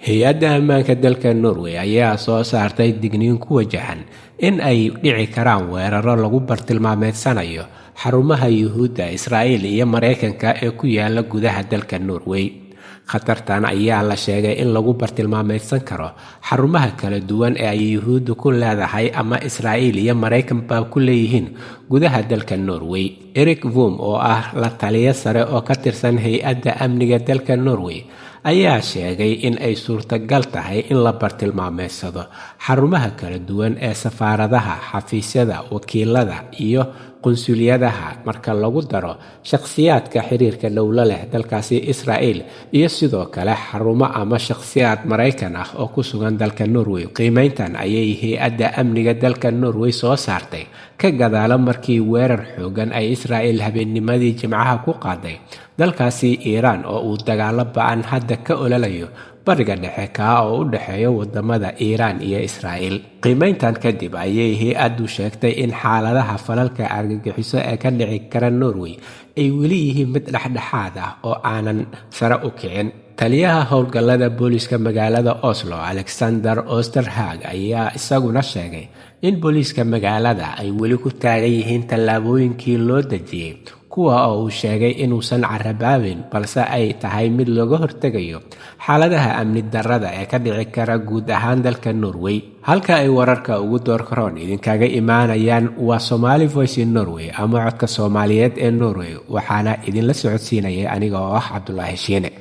hay-adda ammaanka dalka Norway ayaa soo saartay digniin ku wajahan in ay dhici karaan weeraro lagu bartilmaameedsanayo xarumaha Yuhuudda, Israa'iil iyo Mareykanka ee ku yaala gudaha dalka Norway. Khatartan ayaa la sheegay in lagu bartilmaameedsan karo xarumaha kala duwan ee ay Yuhuuddu ku leedahay ama Israa'iil iyo Mareykanba ku leeyihiin gudaha dalka Norway. Erik Vom oo ah la taliye sare oo ka tirsan hay-adda amniga dalka Norway ayaa sheegay in ay suurtagal tahay in la bartilmaameedsado xarumaha kala duwan ee safaaradaha, xafiisyada, wakiilada iyo qunsuliyadaha marka lagu daro shakhsiyaadka xiriirka dowla leh dalkaasi Israa'iil iyo sidoo kale xarumo ama shakhsiyaad Mareykan ah oo ku sugan dalka Norway. Qiimeyntan ayay hay-adda amniga dalka Norway soo saartay ka gadaala markii weerar xoogan ay Israa'iil habeennimadii Jimcaha ku qaaday dalkaasi Iiraan oo uu dagaalo ba'an hadda ka ololayo bariga dhexe ka oo u dhexeeya wadamada Iiraan iyo Israa'iil. Qiimeyntan kadib ayay hay-addu sheegtay in xaaladaha falalka argagixiso ee ka dhici kara Norway ay weli yihiin mid dhexdhexaad ah oo aanan sare u kicin. Taliyaha howlgallada booliiska magaalada Oslo, Alexander Osterhag, ayaa isaguna sheegay in booliiska magaalada ay weli ku taagan yihiin tallaabooyinkii loo dejiyay, kuwa oo uu sheegay inuusan carabaabin balse ay tahay mid looga hortegayo xaaladaha amni darrada ee ka dhici kara guud ahaan dalka Norway. Halka ay wararka ugu doorkaroon idinkaga imaanayaan waa Somali Voice in Norway ama codka Soomaaliyeed ee Norway, waxaana idinla socodsiinayay aniga oo ah Cabdulaahi Shiine.